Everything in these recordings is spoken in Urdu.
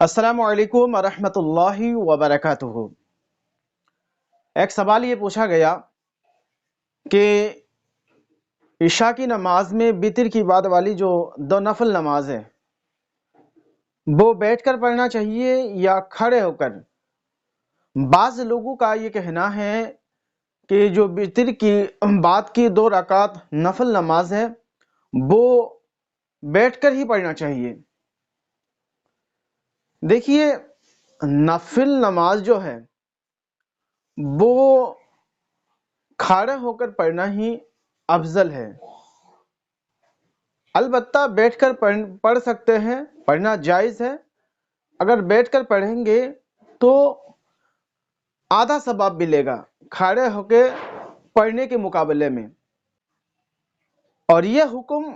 السلام علیکم ورحمۃ اللہ وبرکاتہ۔ ایک سوال یہ پوچھا گیا کہ عشاء کی نماز میں وتر کی بعد والی جو دو نفل نماز ہے وہ بیٹھ کر پڑھنا چاہیے یا کھڑے ہو کر؟ بعض لوگوں کا یہ کہنا ہے کہ جو وتر کی بعد کی 2 رکعت نفل نماز ہے وہ بیٹھ کر ہی پڑھنا چاہیے۔ دیکھیے، نفل نماز جو ہے وہ کھڑے ہو کر پڑھنا ہی افضل ہے۔ البتہ بیٹھ کر پڑھ سکتے ہیں، پڑھنا جائز ہے۔ اگر بیٹھ کر پڑھیں گے تو آدھا ثواب ملے گا کھڑے ہو کے پڑھنے کے مقابلے میں۔ اور یہ حکم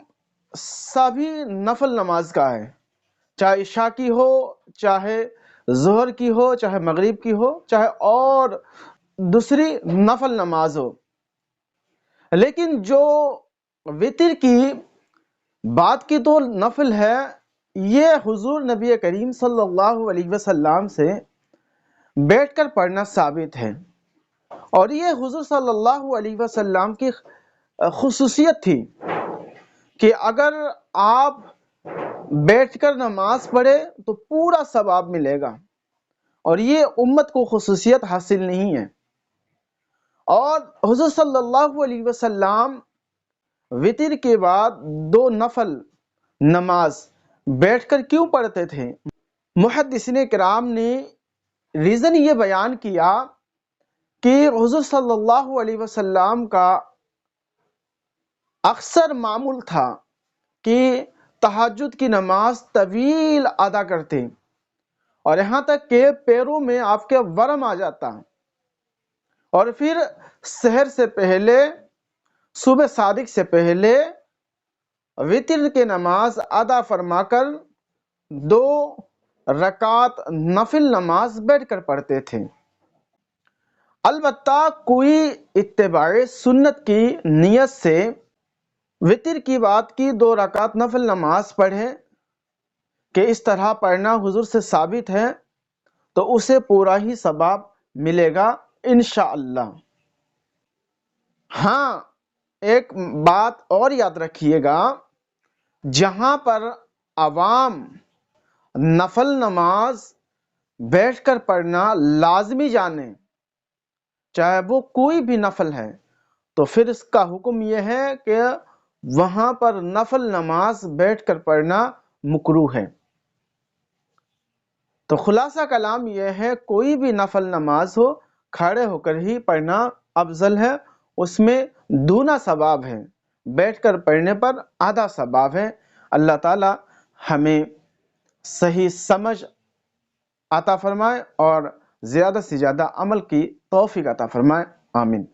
سبھی نفل نماز کا ہے، چاہے عشاء کی ہو، چاہے ظہر کی ہو، چاہے مغرب کی ہو، چاہے اور دوسری نفل نماز ہو۔ لیکن جو وتر کی بعد کی 2 نفل ہے، یہ حضور نبی کریم صلی اللہ علیہ وسلم سے بیٹھ کر پڑھنا ثابت ہے، اور یہ حضور صلی اللہ علیہ وسلم کی خصوصیت تھی کہ اگر آپ بیٹھ کر نماز پڑھے تو پورا ثواب ملے گا، اور یہ امت کو خصوصیت حاصل نہیں ہے۔ اور حضور صلی اللہ علیہ وسلم وتر کے بعد 2 نفل نماز بیٹھ کر کیوں پڑھتے تھے؟ محدثین کرام نے ریزن یہ بیان کیا کہ حضور صلی اللہ علیہ وسلم کا اکثر معمول تھا کہ تہجد کی نماز طویل ادا کرتے، اور یہاں تک کہ پیروں میں آپ کے ورم آ جاتا، اور پھر سحر سے پہلے، صبح صادق سے پہلے وتر کے نماز ادا فرما کر 2 رکعت نفل نماز بیٹھ کر پڑھتے تھے۔ البتہ کوئی اتباع سنت کی نیت سے وتر کی بعد کی 2 رکعت نفل نماز پڑھے کہ اس طرح پڑھنا حضور سے ثابت ہے، تو اسے پورا ہی ثواب ملے گا انشاءاللہ۔ ہاں، ایک بات اور یاد رکھیے گا، جہاں پر عوام نفل نماز بیٹھ کر پڑھنا لازمی جانے، چاہے وہ کوئی بھی نفل ہے، تو پھر اس کا حکم یہ ہے کہ وہاں پر نفل نماز بیٹھ کر پڑھنا مکروہ ہے۔ تو خلاصہ کلام یہ ہے، کوئی بھی نفل نماز ہو کھڑے ہو کر ہی پڑھنا افضل ہے، اس میں دونا ثواب ہے، بیٹھ کر پڑھنے پر آدھا ثواب ہے۔ اللہ تعالی ہمیں صحیح سمجھ عطا فرمائے اور زیادہ سے زیادہ عمل کی توفیق عطا فرمائے، آمین۔